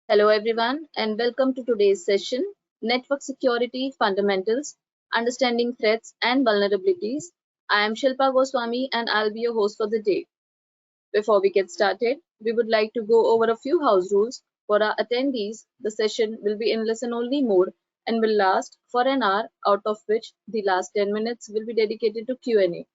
Hello, everyone, and welcome to today's session Network Security Fundamentals Understanding Threats and Vulnerabilities. I am Shilpa Goswami, and I'll be your host for the day. Before we get started, we would like to go over a few house rules. For our attendees, the session will be in listen only mode and will last for an hour, out of which the last 10 minutes will be dedicated to Q&A.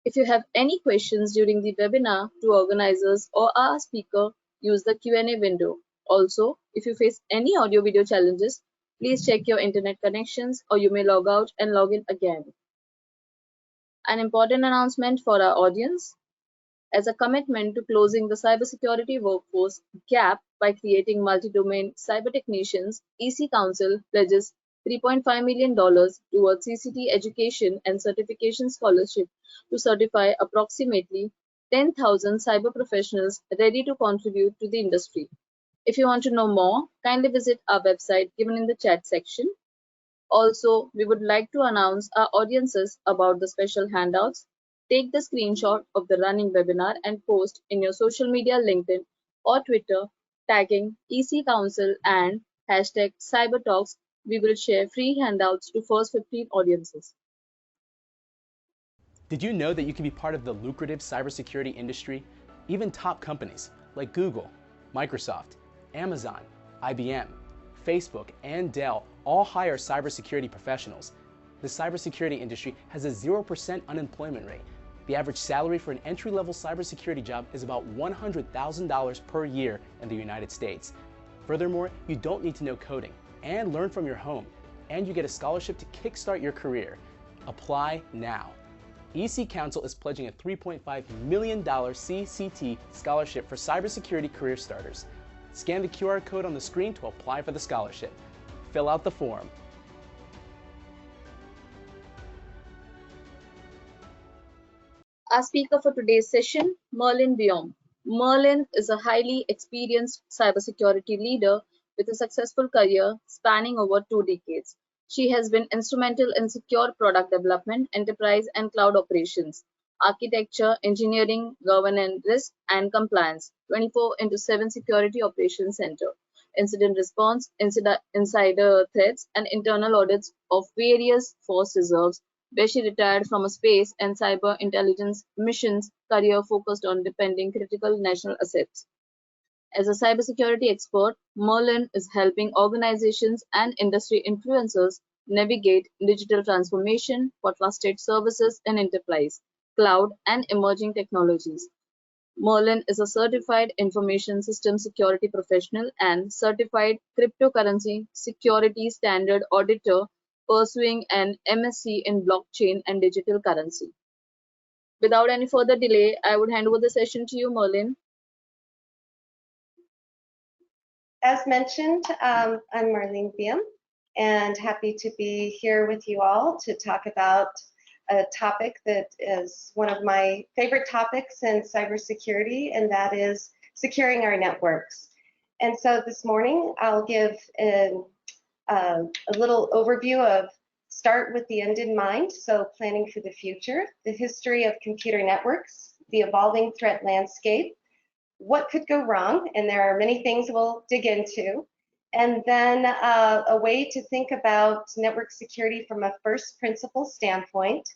If you have any questions during the webinar to organizers or our speaker, use the Q&A window. Also, if you face any audio video challenges, please check your internet connections or you may log out and log in again. An important announcement for our audience. As a commitment to closing the cybersecurity workforce gap by creating multi-domain cyber technicians, EC Council pledges $3.5 million towards CCT education and certification scholarship to certify approximately 10,000 cyber professionals ready to contribute to the industry. If you want to know more, kindly visit our website given in the chat section. Also, we would like to announce our audiences about the special handouts. Take the screenshot of the running webinar and post in your social media, LinkedIn or Twitter, tagging EC Council and hashtag CyberTalks. We will share free handouts to first 15 audiences. Did you know that you can be part of the lucrative cybersecurity industry? Even top companies like Google, Microsoft, Amazon, IBM, Facebook, and Dell all hire cybersecurity professionals. The cybersecurity industry has a 0% unemployment rate. The average salary for an entry-level cybersecurity job is about $100,000 per year in the United States. Furthermore, you don't need to know coding and learn from your home, and you get a scholarship to kickstart your career. Apply now. EC Council is pledging a $3.5 million CCT scholarship for cybersecurity career starters. Scan the QR code on the screen to apply for the scholarship. Fill out the form. Our speaker for today's session, Marlene Veum. Marlene is a highly experienced cybersecurity leader with a successful career spanning over 2 decades. She has been instrumental in secure product development, enterprise and cloud operations, architecture, engineering, governance, risk and compliance, 24/7 security operations center, incident response, insider threats, and internal audits of various force reserves, where she retired from a space and cyber intelligence missions career focused on defending critical national assets. As a cybersecurity expert, Marlene is helping organizations and industry influencers navigate digital transformation for trusted services in enterprise, cloud, and emerging technologies. Marlene is a certified information system security professional and certified cryptocurrency security standard auditor pursuing an MSc in blockchain and digital currency. Without any further delay, I would hand over the session to you, Marlene. As mentioned, I'm Marlene Veum, and happy to be here with you all to talk about a topic that is one of my favorite topics in cybersecurity, and that is securing our networks. And so this morning, I'll give a little overview of start with the end in mind, so planning for the future, the history of computer networks, the evolving threat landscape, what could go wrong, and there are many things we'll dig into, and then a way to think about network security from a first principle standpoint.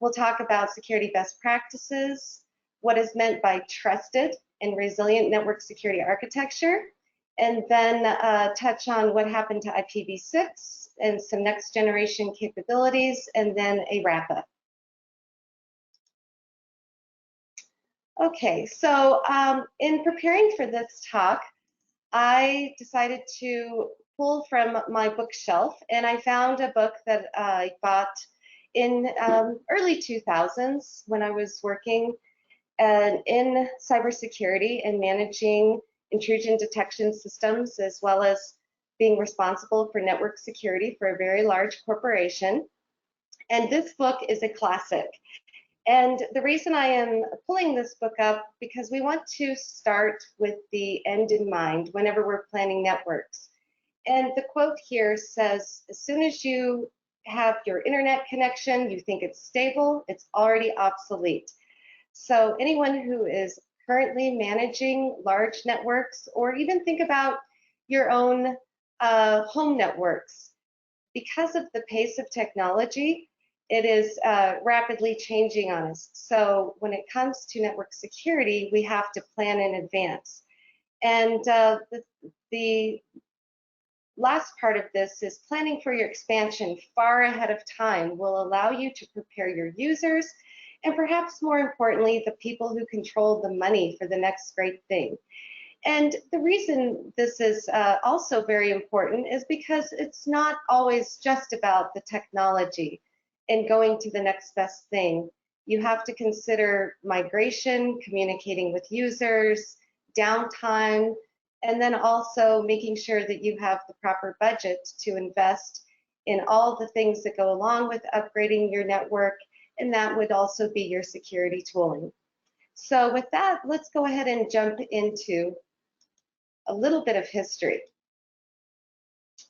We'll talk about security best practices, what is meant by trusted and resilient network security architecture, and then touch on what happened to IPv6 and some next generation capabilities, and then a wrap-up. Okay, so in preparing for this talk, I decided to pull from my bookshelf, and I found a book that I bought in early 2000s when I was working in cybersecurity and managing intrusion detection systems, as well as being responsible for network security for a very large corporation. And this book is a classic. And the reason I am pulling this book up, because we want to start with the end in mind whenever we're planning networks. And the quote here says, as soon as you have your internet connection, you think it's stable, it's already obsolete. So anyone who is currently managing large networks, or even think about your own home networks. Because of the pace of technology, it is rapidly changing on us. So when it comes to network security, we have to plan in advance. And the last part of this is planning for your expansion far ahead of time will allow you to prepare your users and perhaps more importantly, the people who control the money for the next great thing. And the reason this is also very important is because it's not always just about the technology and going to the next best thing. You have to consider migration, communicating with users, downtime, and then also making sure that you have the proper budget to invest in all the things that go along with upgrading your network, and that would also be your security tooling. So with that, let's go ahead and jump into a little bit of history.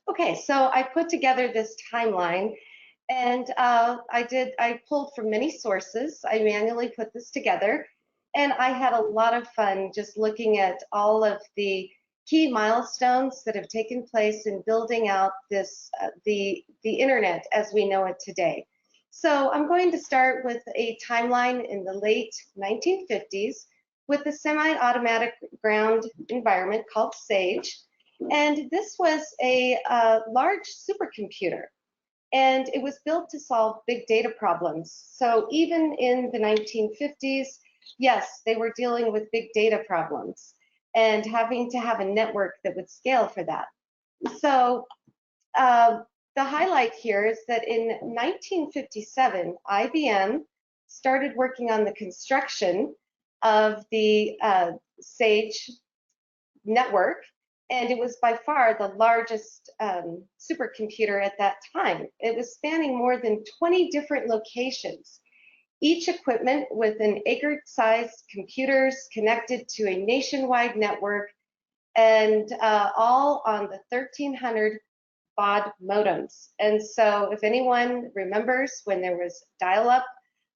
Okay, so I put together this timeline, and I pulled from many sources. I manually put this together, and I had a lot of fun just looking at all of the key milestones that have taken place in building out this the internet as we know it today. So I'm going to start with a timeline in the late 1950s with a semi-automatic ground environment called SAGE. And this was a large supercomputer, and it was built to solve big data problems. So even in the 1950s, yes, they were dealing with big data problems and having to have a network that would scale for that. So the highlight here is that in 1957, IBM started working on the construction of the SAGE network, and it was by far the largest supercomputer at that time. It was spanning more than 20 different locations, each equipment with an acre-sized computers connected to a nationwide network, and all on the 1300 baud modems. And so if anyone remembers when there was dial-up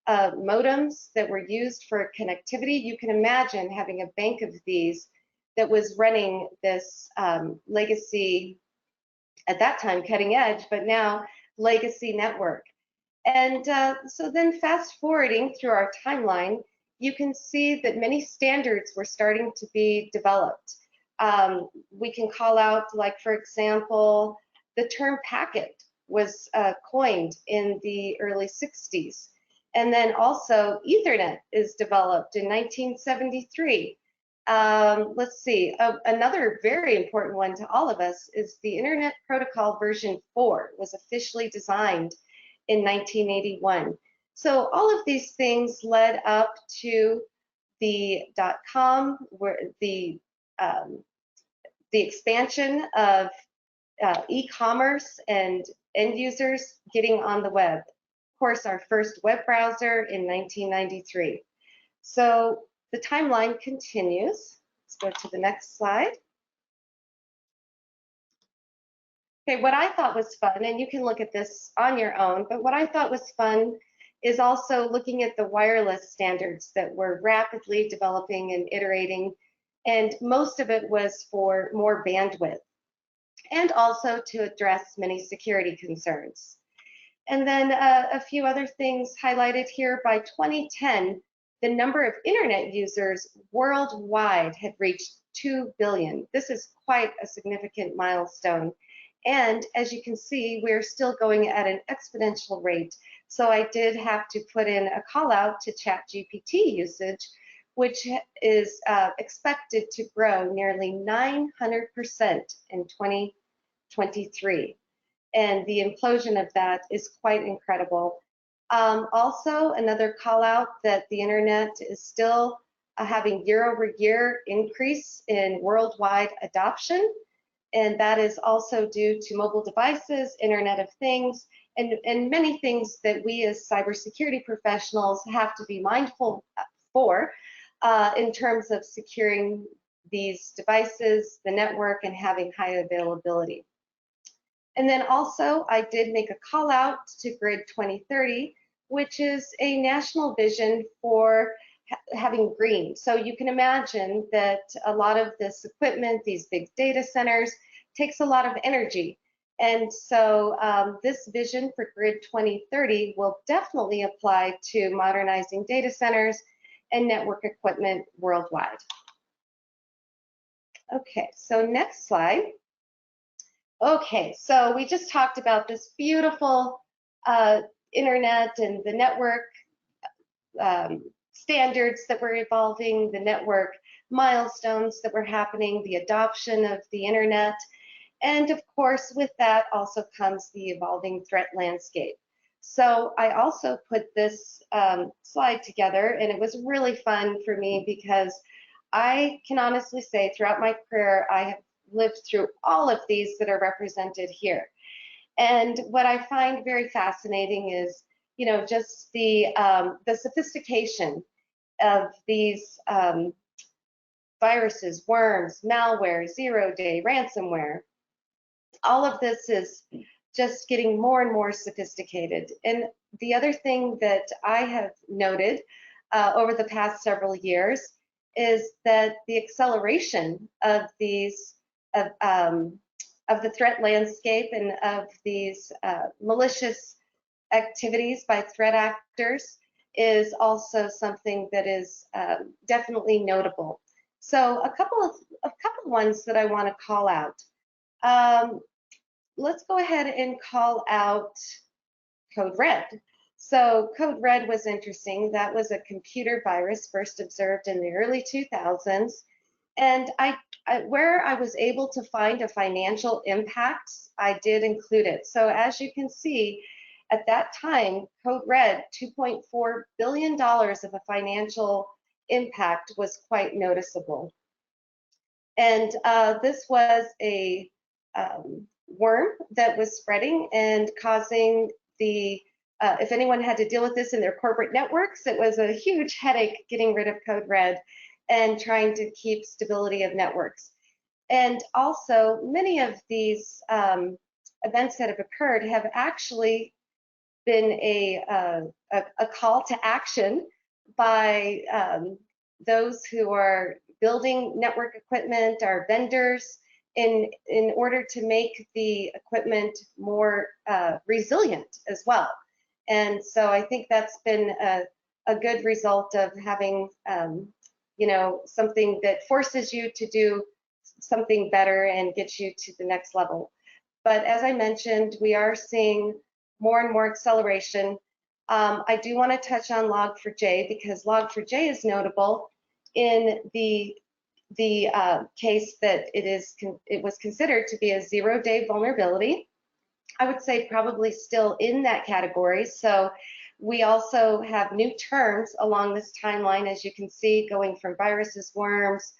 modems that were used for connectivity, you can imagine having a bank of these that was running this legacy, at that time cutting edge, but now legacy network. And so then fast forwarding through our timeline, you can see that many standards were starting to be developed. We can call out, like for example, the term packet was coined in the early 60s. And then also Ethernet is developed in 1973. Let's see, another very important one to all of us is the Internet Protocol version 4 was officially designed in 1981. So all of these things led up to the .com, where the expansion of e-commerce and end users getting on the web. Of course, our first web browser in 1993. So the timeline continues. Let's go to the next slide. Okay, what I thought was fun, and you can look at this on your own, but what I thought was fun is also looking at the wireless standards that were rapidly developing and iterating, and most of it was for more bandwidth and also to address many security concerns. And then a few other things highlighted here. By 2010, the number of internet users worldwide had reached 2 billion. This is quite a significant milestone. And as you can see, we're still going at an exponential rate. So I did have to put in a call out to ChatGPT usage, which is expected to grow nearly 900% in 2023. And the implosion of that is quite incredible. Also, another call out that the internet is still having year-over-year increase in worldwide adoption. And that is also due to mobile devices, Internet of Things, and many things that we as cybersecurity professionals have to be mindful for in terms of securing these devices, the network, and having high availability. And then also, I did make a call out to Grid 2030, which is a national vision for having green. So you can imagine that a lot of this equipment, these big data centers, takes a lot of energy. And so this vision for Grid 2030 will definitely apply to modernizing data centers and network equipment worldwide. Okay, so next slide. Okay, so we just talked about this beautiful internet and the network standards that were evolving, the network milestones that were happening, the adoption of the internet, and of course with that also comes the evolving threat landscape. So I also put this slide together, and it was really fun for me because I can honestly say throughout my career I have lived through all of these that are represented here. And what I find very fascinating is, you know, just the sophistication of these viruses, worms, malware, zero-day, ransomware. All of this is just getting more and more sophisticated. And the other thing that I have noted over the past several years is that the acceleration of these of the threat landscape and of these malicious activities by threat actors is also something that is definitely notable. So a couple ones that I want to call out. Let's go ahead and call out Code Red. So Code Red was interesting. That was a computer virus first observed in the early 2000s. And where I was able to find a financial impact, I did include it. So as you can see, at that time, Code Red, $2.4 billion of a financial impact was quite noticeable. And this was a worm that was spreading and causing the, if anyone had to deal with this in their corporate networks, it was a huge headache getting rid of Code Red and trying to keep stability of networks. And also, many of these events that have occurred have actually been a call to action by those who are building network equipment, our vendors, in order to make the equipment more resilient as well. And so I think that's been a good result of having you know, something that forces you to do something better and gets you to the next level. But as I mentioned, we are seeing more and more acceleration. I do want to touch on Log4j because Log4j is notable in the case that it was considered to be a zero-day vulnerability. I would say probably still in that category. So we also have new terms along this timeline, as you can see, going from viruses, worms,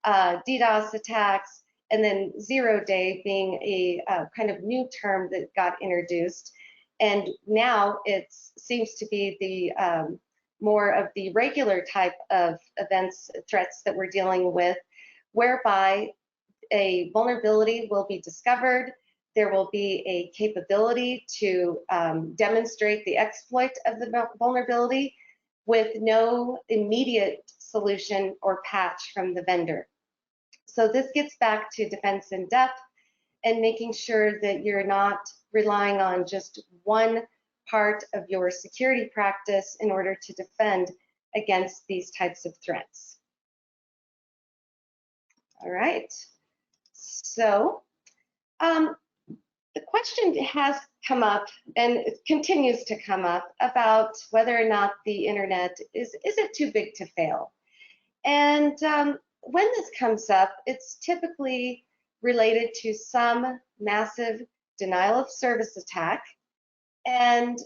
DDoS attacks, and then zero-day being a kind of new term that got introduced. And now it seems to be the more of the regular type of events, threats that we're dealing with, whereby a vulnerability will be discovered. There will be a capability to demonstrate the exploit of the vulnerability with no immediate solution or patch from the vendor. So this gets back to defense in depth and making sure that you're not relying on just one part of your security practice in order to defend against these types of threats. All right, so the question has come up and it continues to come up about whether or not the internet is it too big to fail? And when this comes up, it's typically related to some massive denial of service attack, and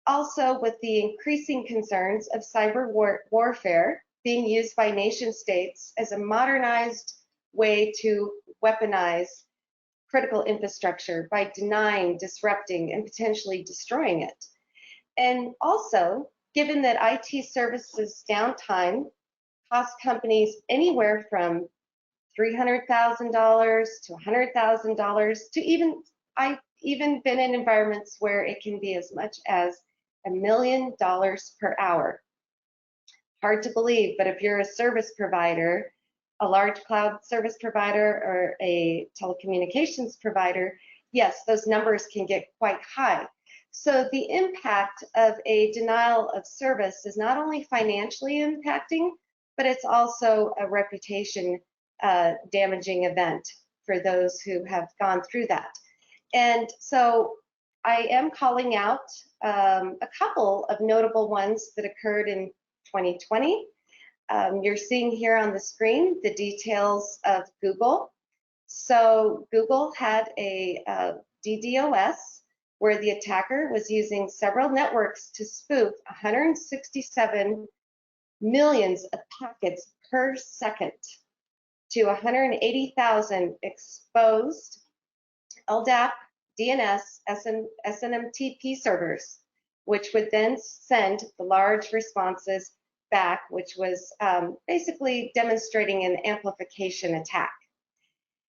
also with the increasing concerns of cyber warfare being used by nation states as a modernized way to weaponize critical infrastructure by denying, disrupting, and potentially destroying it. And also, given that IT services downtime cost companies anywhere from $300,000 to $100,000 to I've even been in environments where it can be as much as $1 million per hour. Hard to believe, but if you're a service provider, a large cloud service provider or a telecommunications provider, yes, those numbers can get quite high. So the impact of a denial of service is not only financially impacting, but it's also a reputation damaging event for those who have gone through that. And so I am calling out a couple of notable ones that occurred in 2020. You're seeing here on the screen the details of Google. So Google had a DDoS where the attacker was using several networks to spoof 167 millions of packets per second to 180,000 exposed LDAP, DNS, SNMTP servers, which would then send the large responses back, which was basically demonstrating an amplification attack.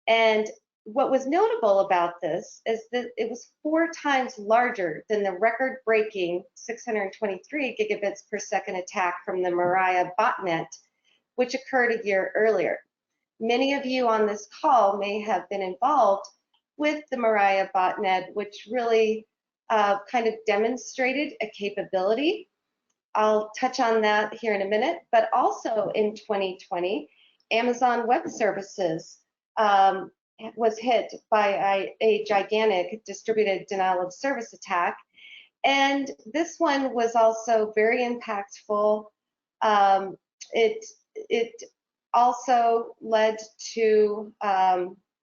And what was notable about this is that it was 4 times larger than the record-breaking 623 gigabits per second attack from the Mariah botnet, which occurred a year earlier. Many of you on this call may have been involved with the Mariah botnet, which really kind of demonstrated a capability. I'll touch on that here in a minute, but also in 2020, Amazon Web Services was hit by a gigantic distributed denial of service attack. And this one was also very impactful. It also led to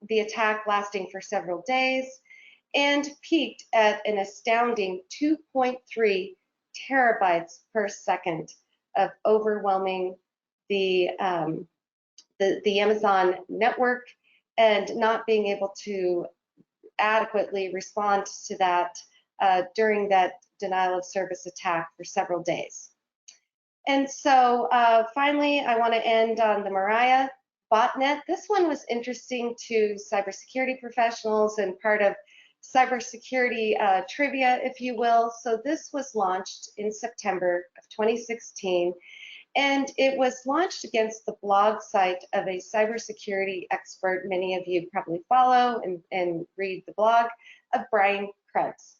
the attack lasting for several days and peaked at an astounding 2.3 terabytes per second of overwhelming the Amazon network and not being able to adequately respond to that during that denial of service attack for several days. And so finally, I want to end on the Mariah botnet. This one was interesting to cybersecurity professionals and part of cybersecurity trivia, if you will. So this was launched in September of 2016, and it was launched against the blog site of a cybersecurity expert many of you probably follow and read the blog of Brian Krebs.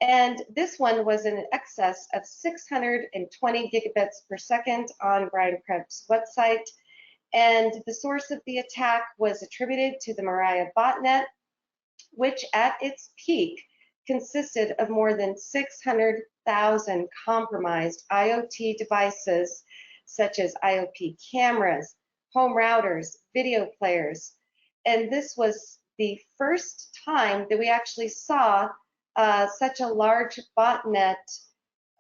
And this one was in excess of 620 gigabits per second on Brian Krebs' website. And the source of the attack was attributed to the Mariah botnet, which at its peak consisted of more than 600,000 compromised IoT devices, such as IoT cameras, home routers, video players. And this was the first time that we actually saw such a large botnet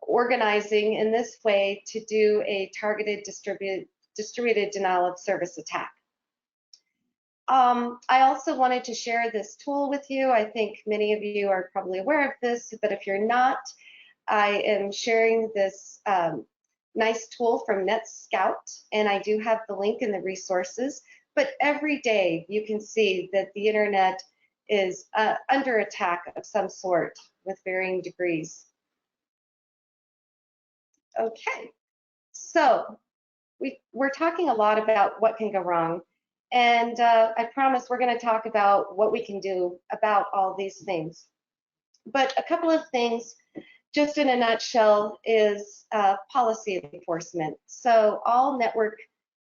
organizing in this way to do a targeted distributed denial of service attack. I also wanted to share this tool with you. I think many of you are probably aware of this, but if you're not, I am sharing this nice tool from NetScout, and I do have the link in the resources. But every day you can see that the internet is under attack of some sort with varying degrees. Okay, so we're talking a lot about what can go wrong, and I promise we're going to talk about what we can do about all these things. But a couple of things, just in a nutshell, is policy enforcement. So all network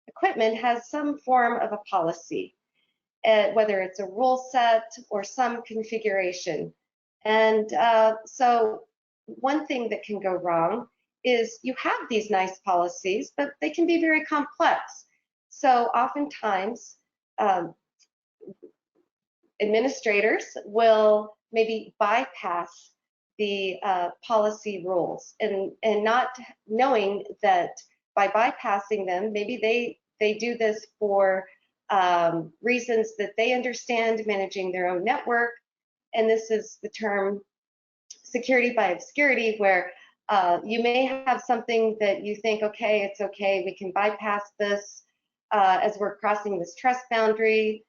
equipment has some form of a policy, whether it's a rule set or some configuration. And so one thing that can go wrong is you have these nice policies, but they can be very complex. So oftentimes, administrators will maybe bypass the policy rules and not knowing that by bypassing them, maybe they do this for reasons that they understand, managing their own network. And this is the term security by obscurity, where you may have something that you think, okay, it's okay, we can bypass this as we're crossing this trust boundary.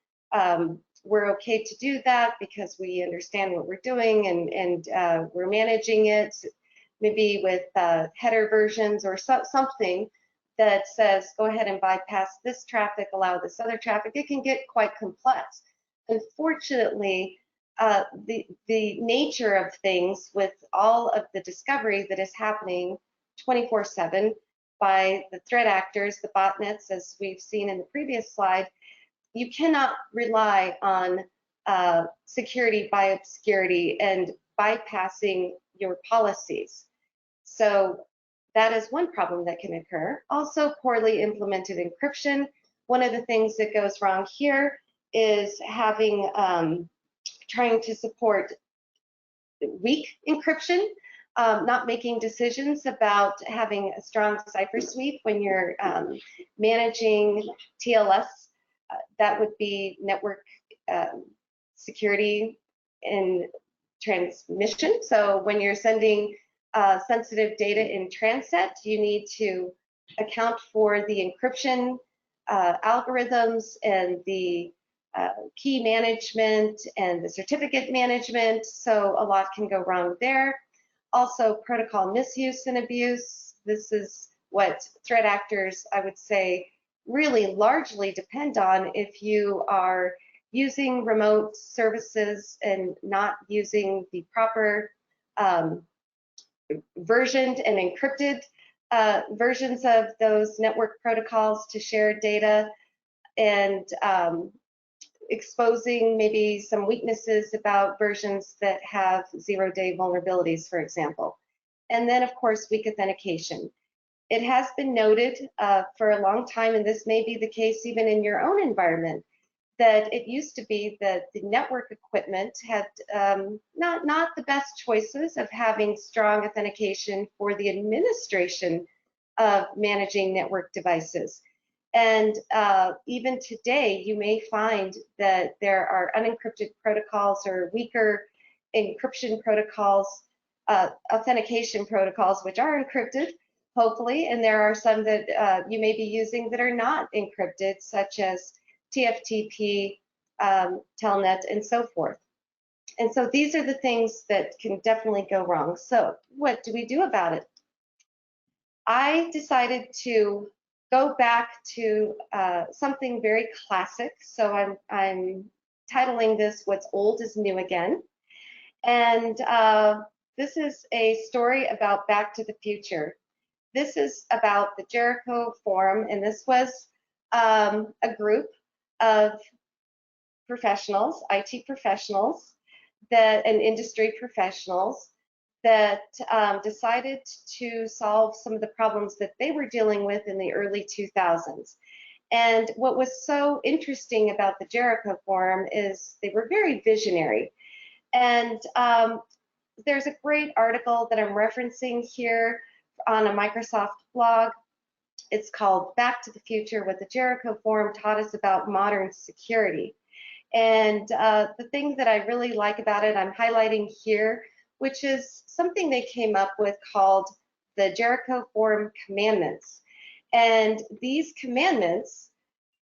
We're okay to do that because we understand what we're doing and we're managing it, maybe with header versions or something that says, go ahead and bypass this traffic, allow this other traffic. It can get quite complex. Unfortunately, the nature of things with all of the discovery that is happening 24/7 by the threat actors, the botnets, as we've seen in the previous slide, you cannot rely on security by obscurity and bypassing your policies. So that is one problem that can occur. Also, poorly implemented encryption. One of the things that goes wrong here is having trying to support weak encryption, not making decisions about having a strong cipher sweep when you're managing TLS. That would be network security and transmission. So when you're sending sensitive data in transit, you need to account for the encryption algorithms and the key management and the certificate management. So a lot can go wrong there. Also, protocol misuse and abuse. This is what threat actors, I would say, really largely depend on. If you are using remote services and not using the proper versioned and encrypted versions of those network protocols to share data, and exposing maybe some weaknesses about versions that have zero-day vulnerabilities, for example. And then, of course, weak authentication. It has been noted for a long time, and this may be the case even in your own environment, that it used to be that the network equipment had not the best choices of having strong authentication for the administration of managing network devices. And even today, you may find that there are unencrypted protocols or weaker encryption protocols, authentication protocols, which are encrypted, hopefully, and there are some that you may be using that are not encrypted, such as TFTP, Telnet, and so forth. And so these are the things that can definitely go wrong. So what do we do about it? I decided to go back to something very classic. So I'm titling this "What's Old is New Again." And this is a story about Back to the Future. This is about the Jericho Forum, and this was a group of professionals, IT professionals, and industry professionals that decided to solve some of the problems that they were dealing with in the early 2000s. And what was so interesting about the Jericho Forum is they were very visionary. And there's a great article that I'm referencing here on a Microsoft blog. It's called "Back to the Future: What the Jericho Forum Taught Us About Modern Security." And the thing that I really like about it, I'm highlighting here, which is something they came up with called the Jericho Forum Commandments. And these commandments,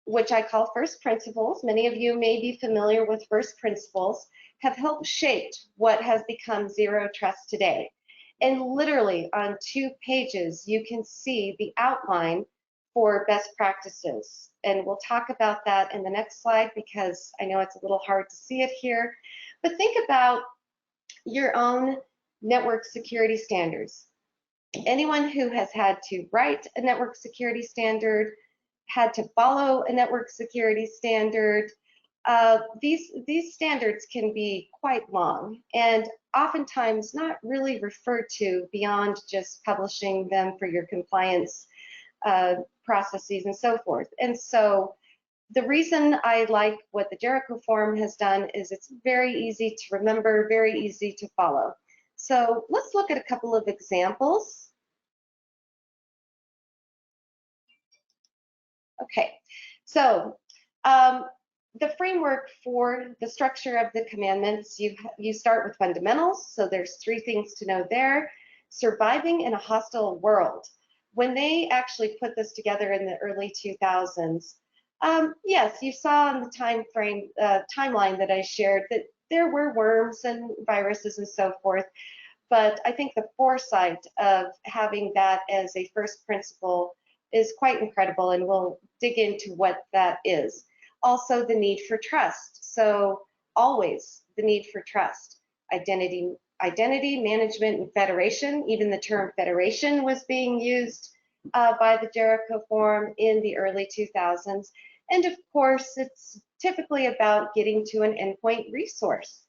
which I call first principles, many of you may be familiar with first principles, have helped shape what has become zero trust today. And literally on 2 pages, you can see the outline for best practices. And we'll talk about that in the next slide because I know it's a little hard to see it here. But think about your own network security standards. Anyone who has had to write a network security standard, had to follow a network security standard, these standards can be quite long and oftentimes not really referred to beyond just publishing them for your compliance processes and so forth. And so the reason I like what the Jericho Forum has done is it's very easy to remember, very easy to follow. So let's look at a couple of examples. Okay, so the framework for the structure of the commandments, you start with fundamentals. So there's 3 things to know there. Surviving in a hostile world. When they actually put this together in the early 2000s, yes, you saw in the timeline that I shared that there were worms and viruses and so forth. But I think the foresight of having that as a first principle is quite incredible, and we'll dig into what that is. Also, the need for trust. So always the need for trust. Identity management and federation. Even the term federation was being used by the Jericho Forum in the early 2000s. And of course, it's typically about getting to an endpoint resource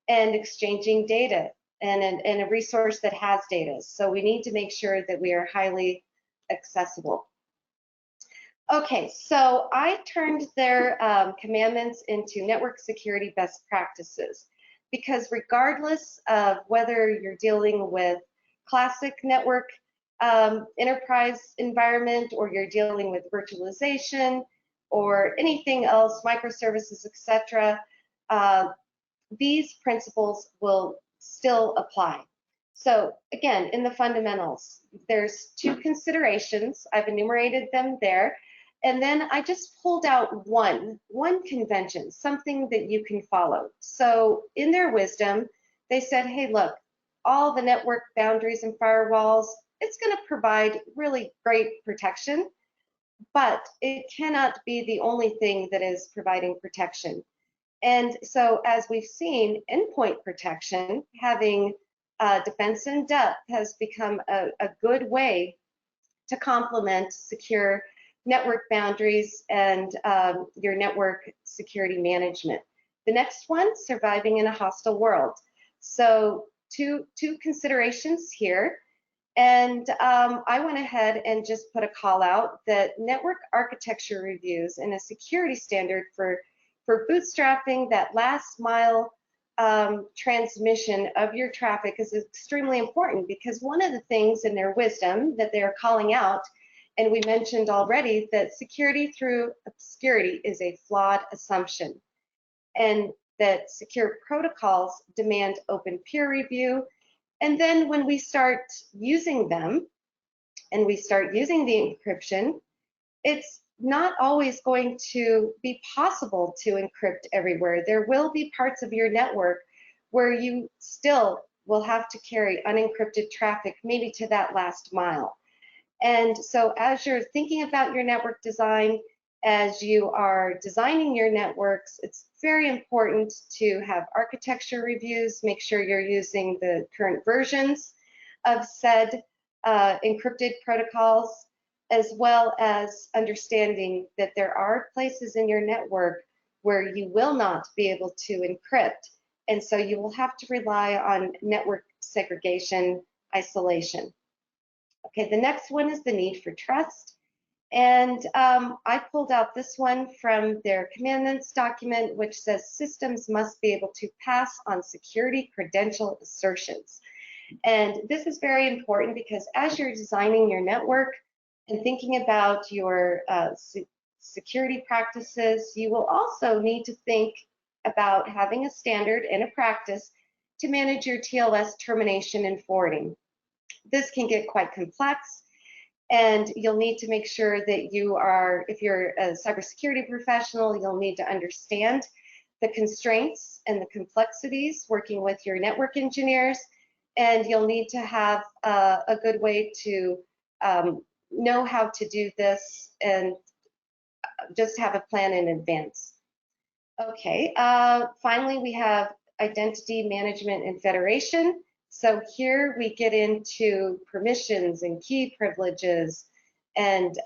and exchanging data and a resource that has data. So we need to make sure that we are highly accessible. Okay, so I turned their commandments into network security best practices, because regardless of whether you're dealing with classic network enterprise environment, or you're dealing with virtualization or anything else, microservices, etc., these principles will still apply. So again, in the fundamentals, there's 2 considerations. I've enumerated them there. And then I just pulled out one convention, something that you can follow. So in their wisdom, they said, hey, look, all the network boundaries and firewalls, it's going to provide really great protection, but it cannot be the only thing that is providing protection. And so as we've seen, endpoint protection, having defense in depth, has become a good way to complement secure network boundaries and your network security management. The next one, surviving in a hostile world. So two considerations here. And I went ahead and just put a call out that network architecture reviews and a security standard for bootstrapping that last mile transmission of your traffic is extremely important, because one of the things in their wisdom that they're calling out, and we mentioned already, that security through obscurity is a flawed assumption, and that secure protocols demand open peer review. And then when we start using them and we start using the encryption, it's not always going to be possible to encrypt everywhere. There will be parts of your network where you still will have to carry unencrypted traffic, maybe to that last mile. And so as you're thinking about your network design, as you are designing your networks, it's very important to have architecture reviews, make sure you're using the current versions of said encrypted protocols, as well as understanding that there are places in your network where you will not be able to encrypt. And so you will have to rely on network segregation, isolation. Okay, the next one is the need for trust. And I pulled out this one from their commandments document, which says systems must be able to pass on security credential assertions. And this is very important, because as you're designing your network and thinking about your security practices, you will also need to think about having a standard and a practice to manage your TLS termination and forwarding. This can get quite complex, and you'll need to make sure that you are, if you're a cybersecurity professional, you'll need to understand the constraints and the complexities working with your network engineers, and you'll need to have a good way to know how to do this and just have a plan in advance. Okay, finally we have identity management and federation. So here we get into permissions and key privileges and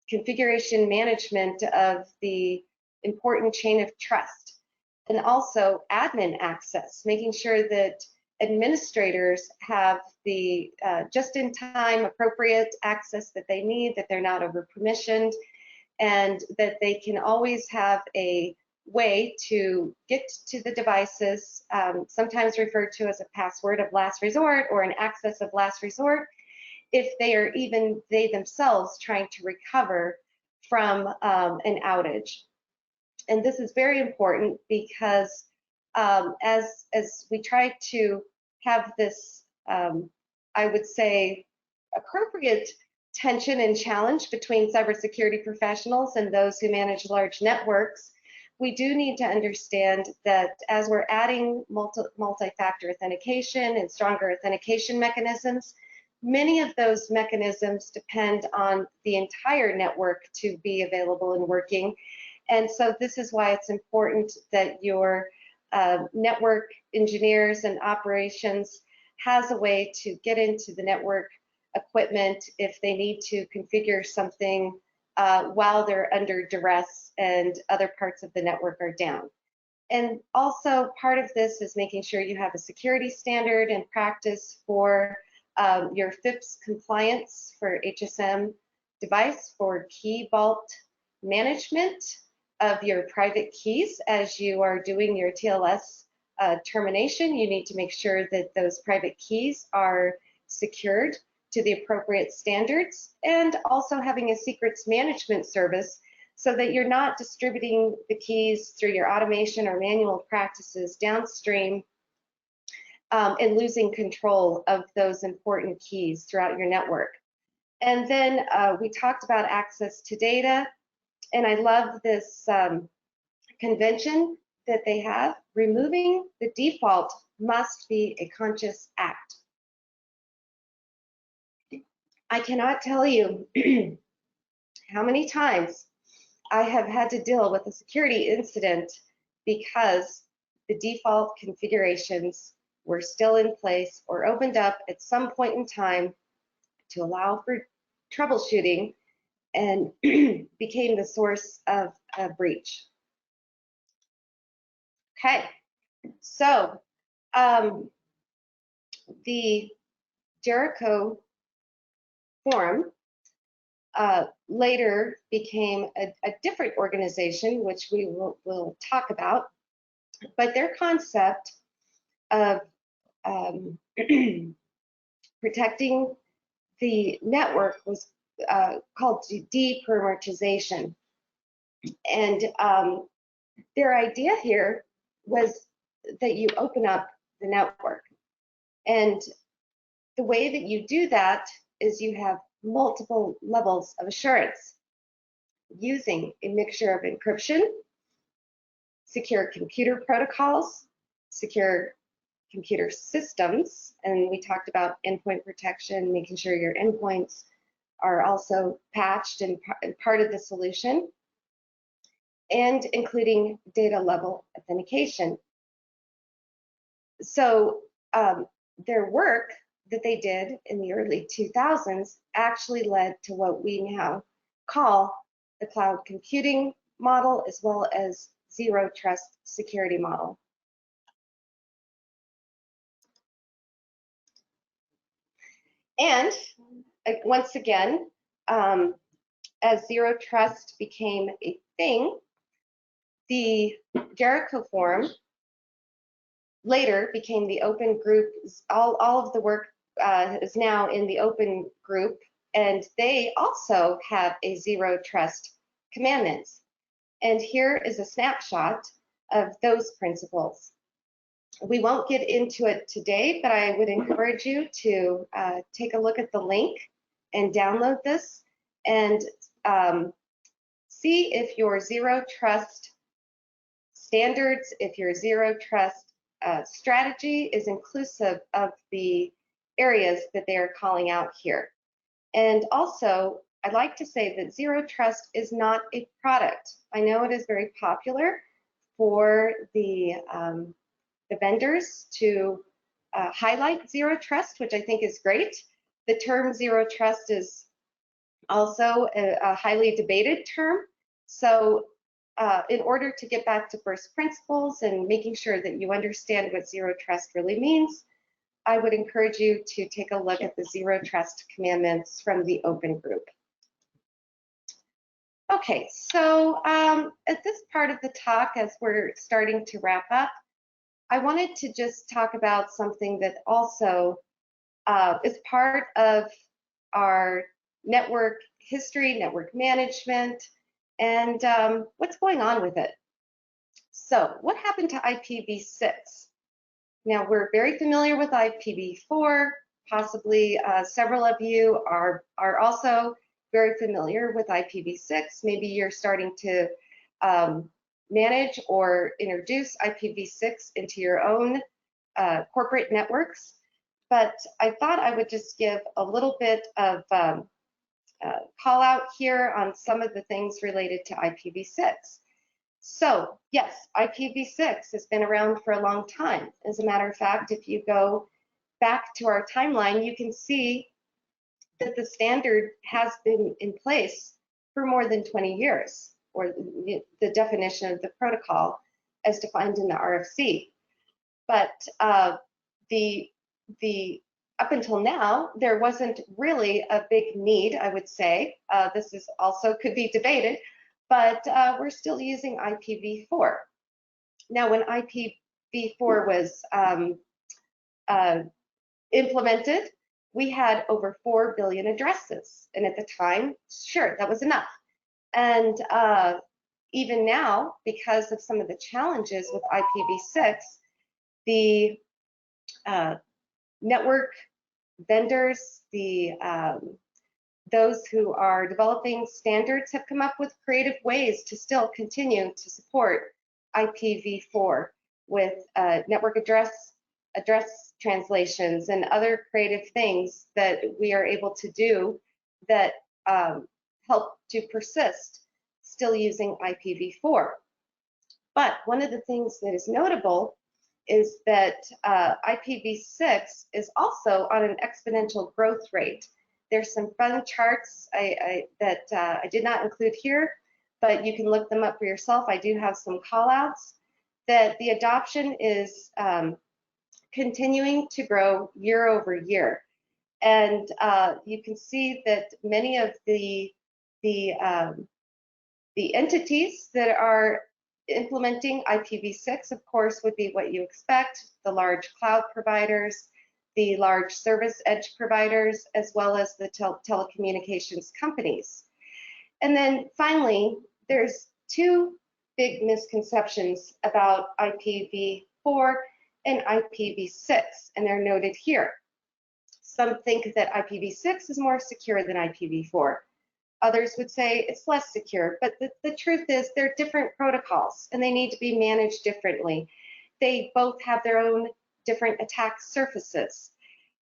configuration management of the important chain of trust, and also admin access, making sure that administrators have the just-in-time appropriate access that they need, that they're not over-permissioned, and that they can always have a way to get to the devices, sometimes referred to as a password of last resort or an access of last resort, if they are even they themselves trying to recover from an outage. And this is very important, because as we try to have this, I would say, appropriate tension and challenge between cybersecurity professionals and those who manage large networks, we do need to understand that as we're adding multi-factor authentication and stronger authentication mechanisms, many of those mechanisms depend on the entire network to be available and working. And so this is why it's important that your network engineers and operations has a way to get into the network equipment if they need to configure something while they're under duress and other parts of the network are down. And also part of this is making sure you have a security standard and practice for your FIPS compliance for HSM device for key vault management of your private keys. As you are doing your TLS termination, you need to make sure that those private keys are secured to the appropriate standards, and also having a secrets management service so that you're not distributing the keys through your automation or manual practices downstream and losing control of those important keys throughout your network. And then we talked about access to data, and I love this convention that they have. Removing the default must be a conscious act. I cannot tell you how many times I have had to deal with a security incident because the default configurations were still in place or opened up at some point in time to allow for troubleshooting and became the source of a breach. Okay, so the Jericho Forum later became a different organization, which we will talk about, but their concept of protecting the network was called deperimetrization. And their idea here was that you open up the network. And the way that you do that is you have multiple levels of assurance using a mixture of encryption, secure computer protocols, secure computer systems, and we talked about endpoint protection, making sure your endpoints are also patched and part of the solution, and including data level authentication. So their work that they did in the early 2000s actually led to what we now call the cloud computing model, as well as zero trust security model. And once again, as zero trust became a thing, the Jericho Forum later became the open group. All of the work is now in the open group, and they also have a zero trust commandments. And here is a snapshot of those principles. We won't get into it today, but I would encourage you to take a look at the link and download this and see if your zero trust standards, if your zero trust strategy is inclusive of the areas that they are calling out here. And also, I'd like to say that zero trust is not a product. I know it is very popular for the vendors to highlight zero trust, which I think is great. The term zero trust is also a highly debated term. So in order to get back to first principles and making sure that you understand what zero trust really means, I would encourage you to take a look at the zero trust commandments from the open group. Okay, so at this part of the talk, as we're starting to wrap up, I wanted to just talk about something that also is part of our network history, network management, and what's going on with it. So what happened to IPv6? Now, we're very familiar with IPv4. Possibly several of you are also very familiar with IPv6. Maybe you're starting to manage or introduce IPv6 into your own corporate networks. but I thought I would just give a little bit of call out here on some of the things related to IPv6. So yes, IPv6 has been around for a long time. As a matter of fact, if you go back to our timeline, you can see that the standard has been in place for more than 20 years, or the definition of the protocol as defined in the RFC. But the up until now, there wasn't really a big need, I would say. This is also could be debated, but we're still using IPv4. Now, when IPv4 was implemented, we had over 4 billion addresses. And at the time, sure, that was enough. And even now, because of some of the challenges with IPv6, the network vendors, those who are developing standards have come up with creative ways to still continue to support IPv4 with network address translations and other creative things that we are able to do that help to persist still using IPv4. But one of the things that is notable is that IPv6 is also on an exponential growth rate. There's some fun charts that I did not include here, but you can look them up for yourself. I do have some callouts that the adoption is continuing to grow year over year. And you can see that many of the entities that are implementing IPv6, of course, would be what you expect, the large cloud providers, the large service edge providers, as well as the telecommunications companies. And then finally, there's two big misconceptions about IPv4 and IPv6, and they're noted here. Some think that IPv6 is more secure than IPv4. Others would say it's less secure, but the truth is they're different protocols and they need to be managed differently. They both have their own different attack surfaces.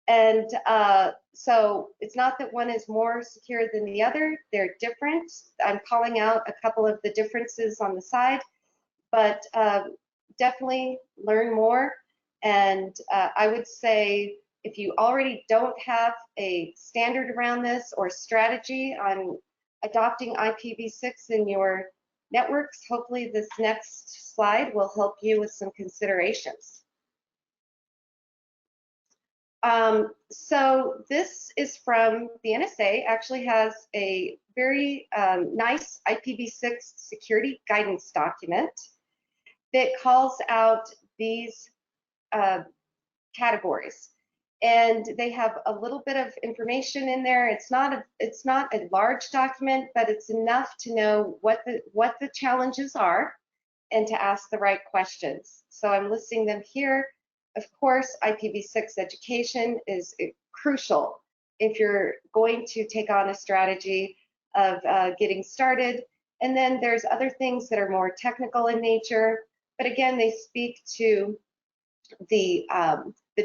And so it's not that one is more secure than the other, they're different. I'm calling out a couple of the differences on the side, but definitely learn more. And I would say if you already don't have a standard around this or strategy on adopting IPv6 in your networks, hopefully this next slide will help you with some considerations. So this is from the NSA, actually has a very nice IPv6 security guidance document that calls out these categories. And they have a little bit of information in there. It's not a large document, but it's enough to know what the challenges are and to ask the right questions. So I'm listing them here. Of course, IPv6 education is crucial if you're going to take on a strategy of getting started. And then there's other things that are more technical in nature, but again, they speak to the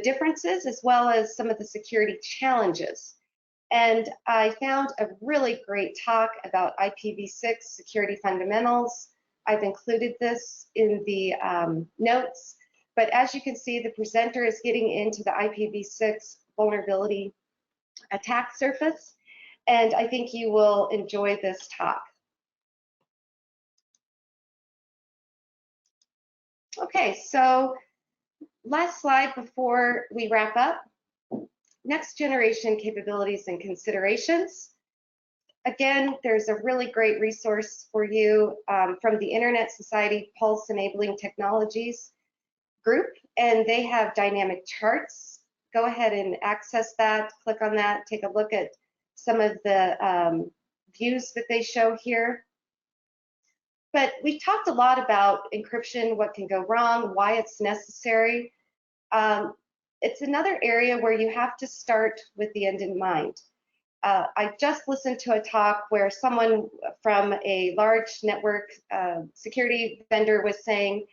differences as well as some of the security challenges. And I found a really great talk about IPv6 security fundamentals. I've included this in the notes, but as you can see, the presenter is getting into the IPv6 vulnerability attack surface, and I think you will enjoy this talk. Okay, so last slide before we wrap up. Next generation capabilities and considerations. Again, there's a really great resource for you from the Internet Society Pulse Enabling Technologies group, and they have dynamic charts. Go ahead and access that, click on that, take a look at some of the views that they show here. But we talked a lot about encryption, what can go wrong, why it's necessary. It's another area where you have to start with the end in mind. I just listened to a talk where someone from a large network security vendor was saying,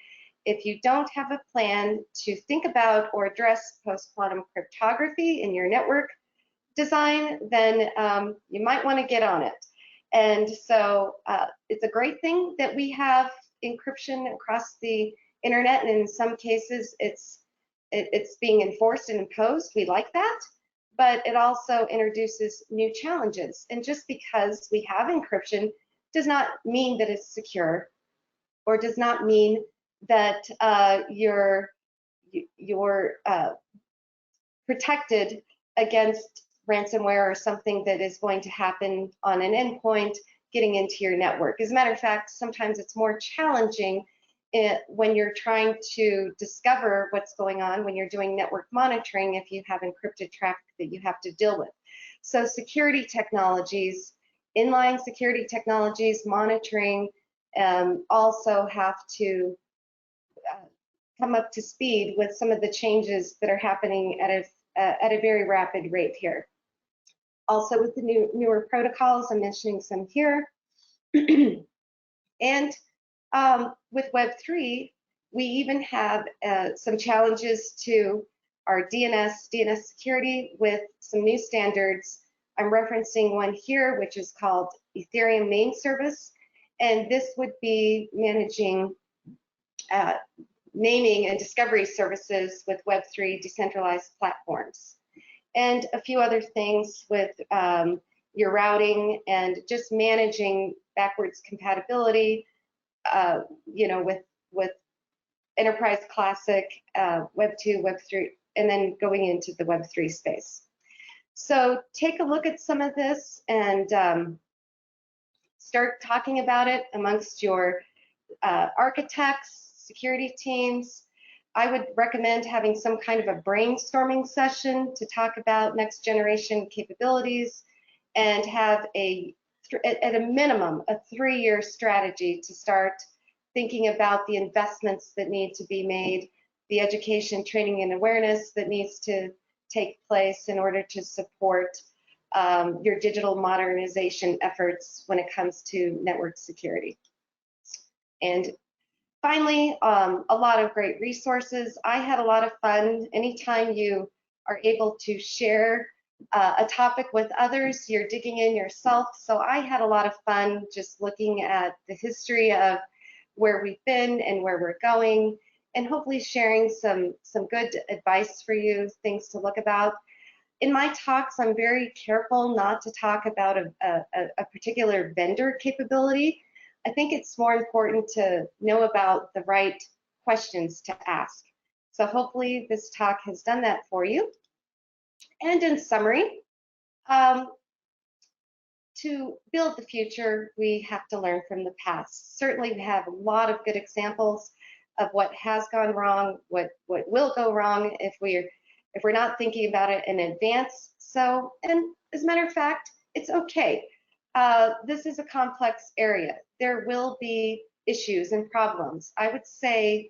if you don't have a plan to think about or address post-quantum cryptography in your network design, then you might want to get on it. And so it's a great thing that we have encryption across the internet, and in some cases it's being enforced and imposed. We like that, but it also introduces new challenges. And just because we have encryption does not mean that it's secure, or does not mean that you're protected against ransomware or something that is going to happen on an endpoint getting into your network. As a matter of fact, sometimes it's more challenging when you're trying to discover what's going on, when you're doing network monitoring, if you have encrypted traffic that you have to deal with. So security technologies, inline security technologies, monitoring, also have to come up to speed with some of the changes that are happening at a very rapid rate here. Also with the newer protocols, I'm mentioning some here. And with Web3, we even have some challenges to our DNS security with some new standards. I'm referencing one here, which is called Ethereum Name Service. And this would be managing naming and discovery services with Web3 decentralized platforms. And a few other things with your routing and just managing backwards compatibility, you know, with Enterprise Classic, Web 2, Web 3, and then going into the Web 3 space. So take a look at some of this and start talking about it amongst your architects, security teams. I would recommend having some kind of a brainstorming session to talk about next generation capabilities, and have at a minimum, a 3-year strategy to start thinking about the investments that need to be made, the education, training, and awareness that needs to take place in order to support your digital modernization efforts when it comes to network security. And finally, a lot of great resources. I had a lot of fun. Anytime you are able to share a topic with others, you're digging in yourself. So I had a lot of fun just looking at the history of where we've been and where we're going, and hopefully sharing some good advice for you, things to look about. In my talks, I'm very careful not to talk about a particular vendor capability. I think it's more important to know about the right questions to ask. So hopefully this talk has done that for you. And in summary, to build the future, we have to learn from the past. Certainly we have a lot of good examples of what has gone wrong, what will go wrong if we're not thinking about it in advance. So, and as a matter of fact, it's okay. This is a complex area. There will be issues and problems. I would say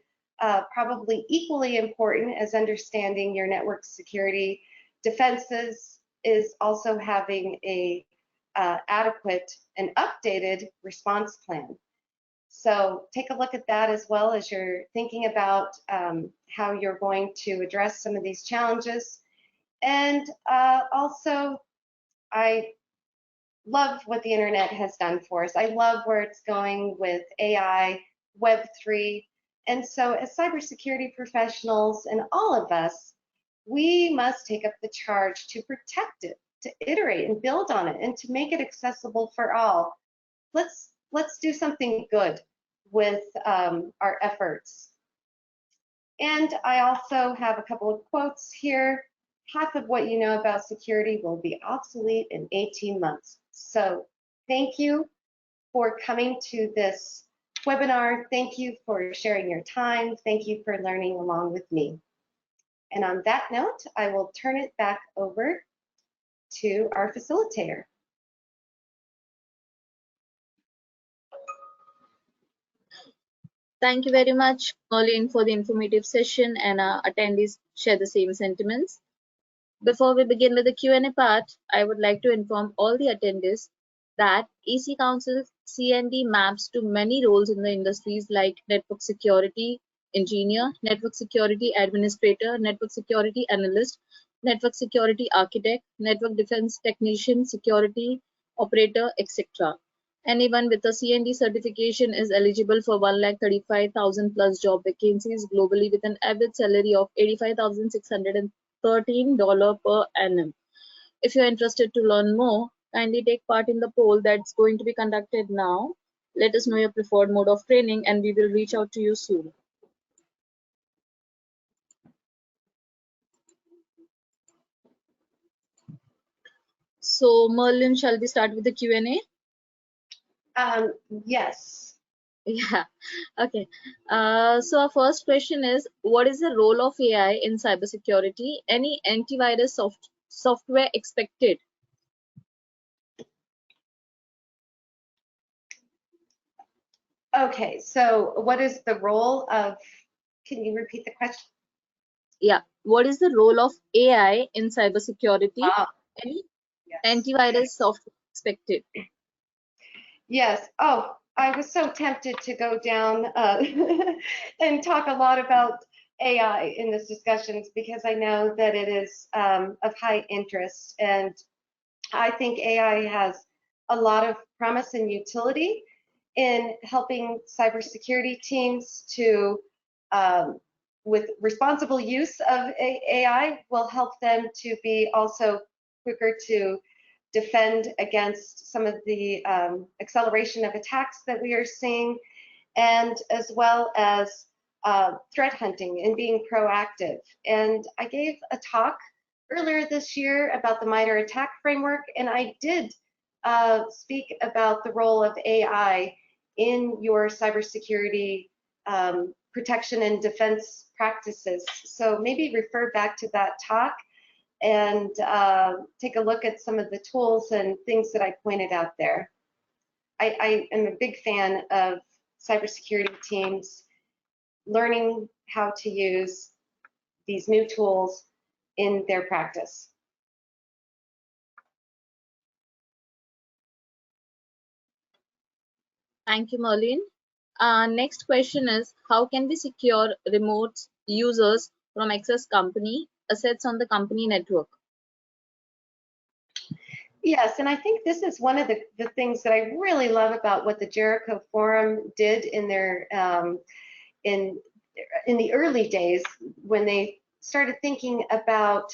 probably equally important as understanding your network security defenses is also having a adequate and updated response plan. So take a look at that as well as you're thinking about how you're going to address some of these challenges. And also, I love what the internet has done for us. I love where it's going with AI, Web3. And so as cybersecurity professionals and all of us, we must take up the charge to protect it, to iterate and build on it, and to make it accessible for all. Let's do something good with our efforts. And I also have a couple of quotes here. Half of what you know about security will be obsolete in 18 months. So thank you for coming to this webinar. Thank you for sharing your time. Thank you for learning along with me. And on that note, I will turn it back over to our facilitator. Thank you very much, Marlene, for the informative session, and our attendees share the same sentiments. Before we begin with the Q&A part, I would like to inform all the attendees that EC Council CND maps to many roles in the industries like network security, engineer, network security administrator, network security analyst, network security architect, network defense technician, security operator, etc. Anyone with a CND certification is eligible for 1,35,000 plus job vacancies globally with an average salary of $85,613 per annum. If you're interested to learn more, kindly take part in the poll that's going to be conducted now. Let us know your preferred mode of training and we will reach out to you soon. So, Merlin, shall we start with the Q&A? Yes. Yeah, okay. So our first question is, what is the role of AI in cybersecurity? Any antivirus software expected? Okay, so what is the role of, can you repeat the question? Yeah, what is the role of AI in cybersecurity? Any Yes. antivirus software expected? Yes. Oh, I was so tempted to go down and talk a lot about AI in this discussions because I know that it is of high interest, and I think AI has a lot of promise and utility in helping cybersecurity teams to, with responsible use of AI, will help them to be also quicker to defend against some of the acceleration of attacks that we are seeing, and as well as threat hunting and being proactive. And I gave a talk earlier this year about the MITRE ATT&CK framework, and I did speak about the role of AI in your cybersecurity protection and defense practices. So maybe refer back to that talk and take a look at some of the tools and things that I pointed out there. I am a big fan of cybersecurity teams learning how to use these new tools in their practice. Thank you, Merlin. Next question is, how can we secure remote users from access company assets on the company network? Yes, and I think this is one of the things that I really love about what the Jericho Forum did in their in the early days when they started thinking about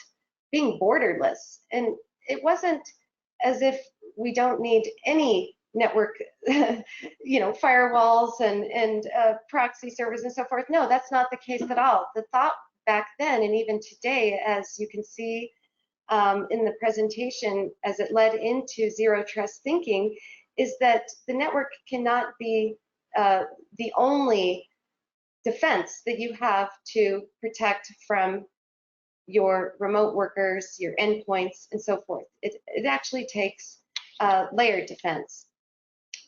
being borderless. And it wasn't as if we don't need any network, firewalls and proxy servers and so forth. No, that's not the case at all. The thought back then and even today, as you can see in the presentation as it led into zero trust thinking, is that the network cannot be the only defense that you have to protect from your remote workers, your endpoints, and so forth. It actually takes layered defense.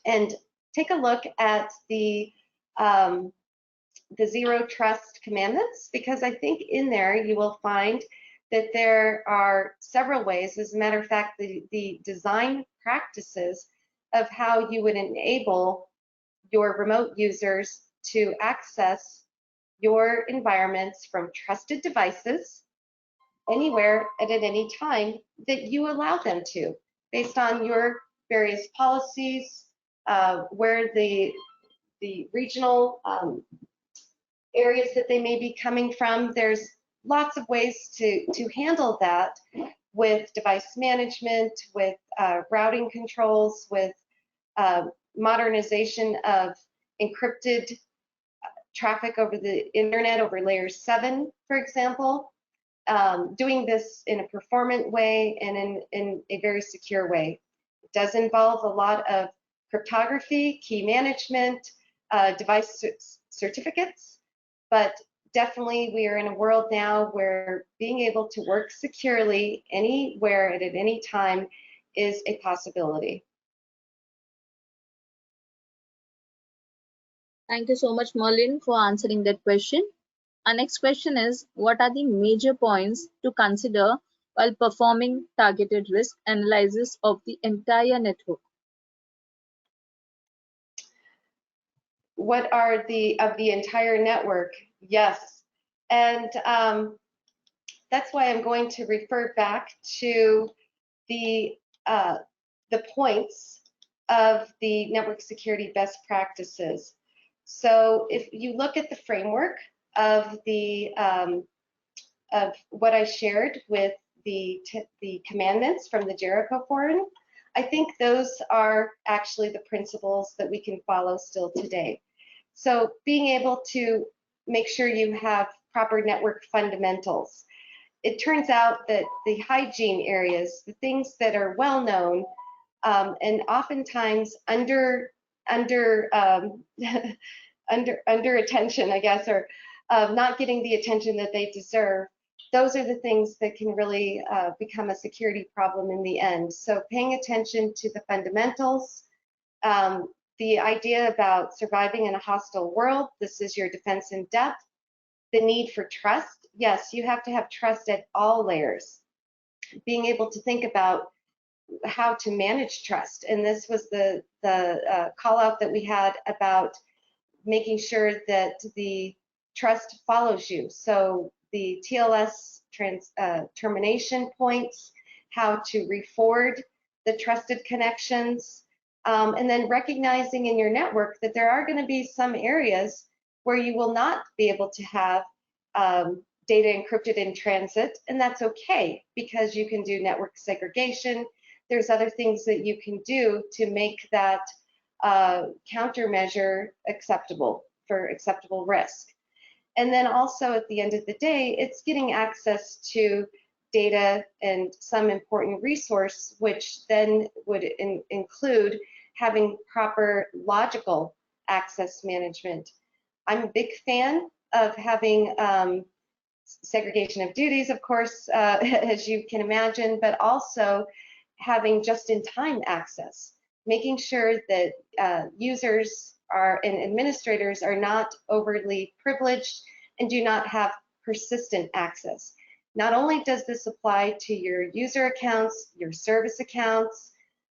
And take a look at the zero trust commandments, because I think in there you will find that there are several ways, as a matter of fact, the design practices of how you would enable your remote users to access your environments from trusted devices anywhere and at any time that you allow them to, based on your various policies, where the regional areas that they may be coming from. There's lots of ways to handle that with device management, with routing controls, with modernization of encrypted traffic over the internet over layer 7, for example, doing this in a performant way and in a very secure way. It does involve a lot of cryptography, key management, device certificates, but definitely we are in a world now where being able to work securely anywhere and at any time is a possibility. Thank you so much, Merlin, for answering that question. Our next question is, what are the major points to consider while performing targeted risk analysis of the entire network? what are of the entire network? Yes. And that's why I'm going to refer back to the points of the network security best practices. So if you look at the framework of of what I shared with the commandments from the Jericho Forum, I think those are actually the principles that we can follow still today. So being able to make sure you have proper network fundamentals. It turns out that the hygiene areas, the things that are well known, and oftentimes under under attention, I guess, or not getting the attention that they deserve, those are the things that can really become a security problem in the end. So paying attention to the fundamentals, the idea about surviving in a hostile world, this is your defense in depth, the need for trust. Yes, you have to have trust at all layers. Being able to think about how to manage trust. And this was the call out that we had about making sure that the trust follows you. So the TLS termination points, how to reforward the trusted connections, and then recognizing in your network that there are going to be some areas where you will not be able to have data encrypted in transit, and that's okay because you can do network segregation. There's other things that you can do to make that countermeasure acceptable for acceptable risk. And then also at the end of the day, it's getting access to data and some important resource, which then would include having proper logical access management. I'm a big fan of having segregation of duties, of course, as you can imagine, but also having just-in-time access, making sure that users and administrators are not overly privileged and do not have persistent access. Not only does this apply to your user accounts, your service accounts,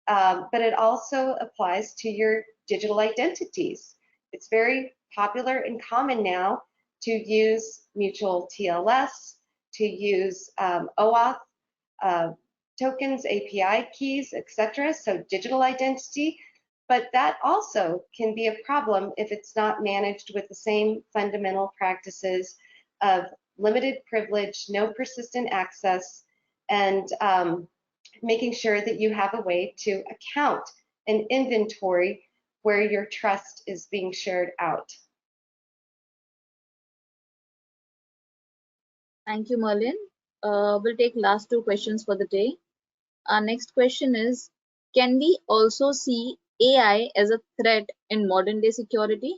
but it also applies to your digital identities. It's very popular and common now to use mutual TLS, to use OAuth tokens, API keys, etc. So digital identity, but that also can be a problem if it's not managed with the same fundamental practices of limited privilege, no persistent access, and making sure that you have a way to account and inventory where your trust is being shared out. Thank you, Marlene. We'll take last two questions for the day. Our next question is, can we also see AI as a threat in modern day security?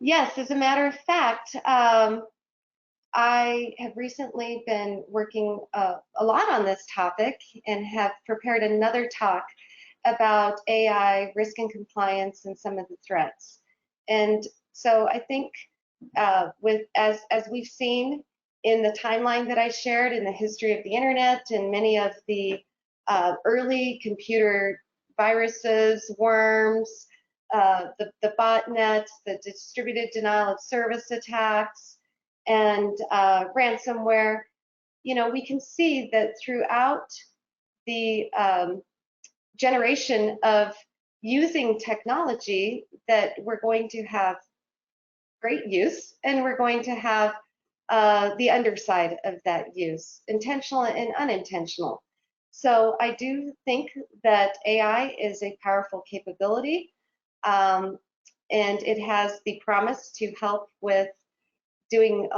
Yes, as a matter of fact, I have recently been working a lot on this topic and have prepared another talk about AI risk and compliance and some of the threats. And so I think as we've seen in the timeline that I shared in the history of the internet and many of the early computer viruses, worms, the botnets, the distributed denial of service attacks, and ransomware, you know, we can see that throughout the generation of using technology that we're going to have great use and we're going to have the underside of that use, intentional and unintentional. So I do think that AI is a powerful capability, and it has the promise to help with doing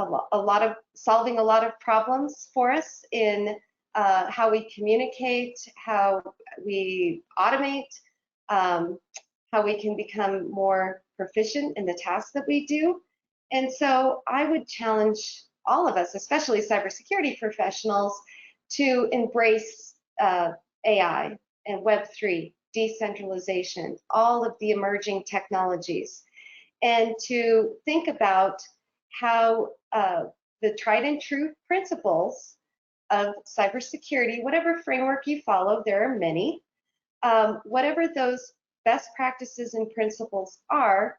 solving a lot of problems for us in how we communicate, how we automate, how we can become more proficient in the tasks that we do. And so I would challenge all of us, especially cybersecurity professionals, to embrace AI and Web3, decentralization, all of the emerging technologies, and to think about how the tried and true principles of cybersecurity, whatever framework you follow, there are many, whatever those best practices and principles are,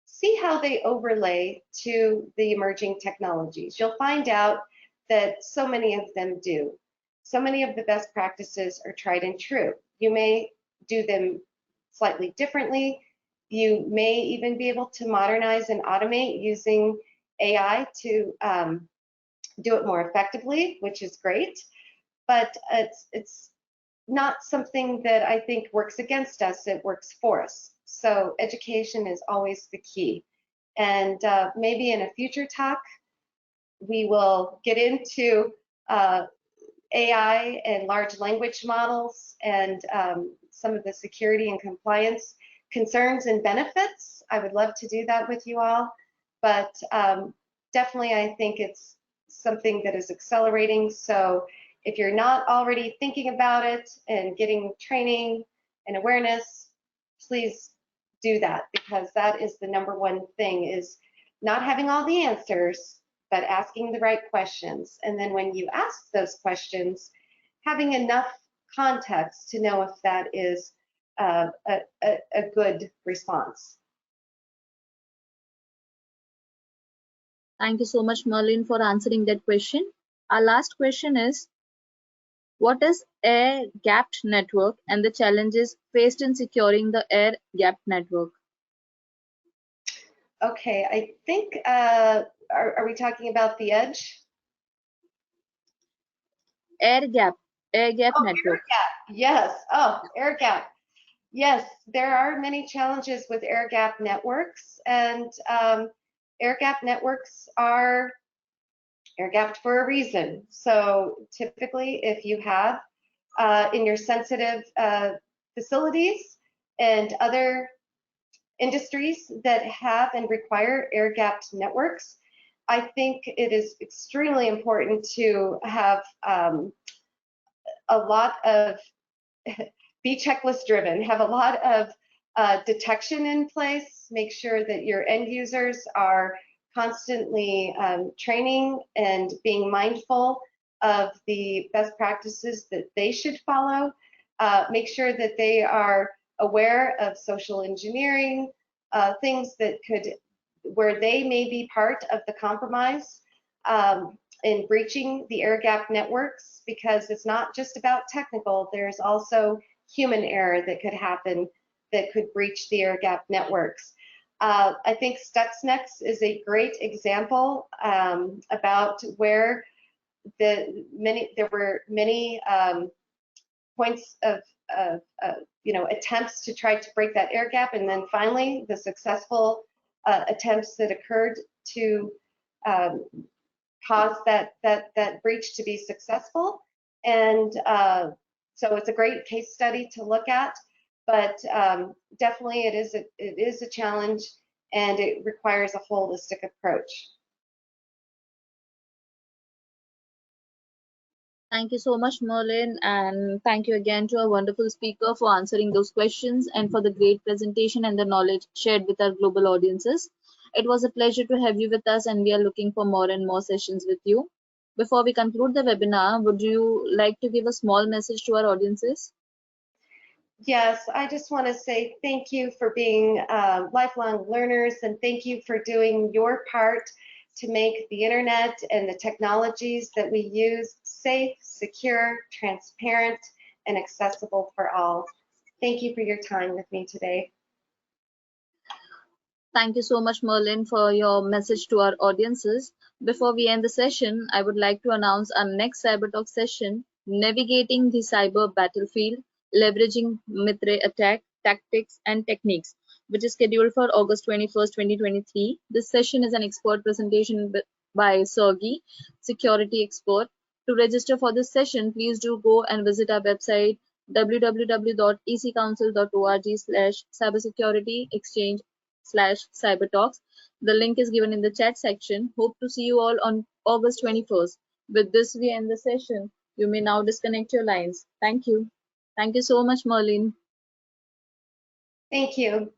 see how they overlay to the emerging technologies. You'll find out that so many of them do. So many of the best practices are tried and true. You may do them slightly differently. You may even be able to modernize and automate using AI to do it more effectively, which is great. But it's not something that I think works against us, it works for us. So education is always the key. And maybe in a future talk, we will get into AI and large language models and some of the security and compliance concerns and benefits. I would love to do that with you all, but definitely I think it's something that is accelerating. So if you're not already thinking about it and getting training and awareness, please do that, because that is the #1 thing, is not having all the answers, but asking the right questions. And then when you ask those questions, having enough context to know if that is a good response. Thank you so much, Marlene, for answering that question. Our last question is, what is air-gapped network and the challenges faced in securing the air-gapped network? Okay, I think, are we talking about the edge? Air-gapped network. Air-gap, yes. Oh, air-gap. Yes, there are many challenges with air-gap networks, and air-gap networks are air-gapped for a reason. So typically, if you have in your sensitive facilities and other industries that have and require air-gapped networks, I think it is extremely important to have a lot of, be checklist driven, have a lot of detection in place, make sure that your end users are constantly training and being mindful of the best practices that they should follow, make sure that they are aware of social engineering, things that could, where they may be part of the compromise in breaching the air-gap networks, because it's not just about technical, there's also human error that could happen that could breach the air-gap networks. I think Stuxnet is a great example about where there were many points of attempts to try to break that air gap, and then finally the successful attempts that occurred to cause that breach to be successful. And so it's a great case study to look at, but definitely it is a challenge, and it requires a holistic approach. Thank you so much, Marlene, and thank you again to our wonderful speaker for answering those questions and for the great presentation and the knowledge shared with our global audiences. It was a pleasure to have you with us, and we are looking for more and more sessions with you. Before we conclude the webinar, would you like to give a small message to our audiences? Yes, I just want to say thank you for being lifelong learners, and thank you for doing your part to make the internet and the technologies that we use safe, secure, transparent, and accessible for all. Thank you for your time with me today. Thank you so much, Marlene, for your message to our audiences. Before we end the session, I would like to announce our next Cyber Talk session, Navigating the Cyber Battlefield, Leveraging Mitre Attack Tactics and Techniques, which is scheduled for August 21st, 2023. This session is an expert presentation by Sergey, security expert. To register for this session, please do go and visit our website www.ecouncil.org/cybersecurity-exchange/cybertalks. The link is given in the chat section. Hope to see you all on August 21st. With this, we end the session. You may now disconnect your lines. Thank you. Thank you so much, Marlene. Thank you.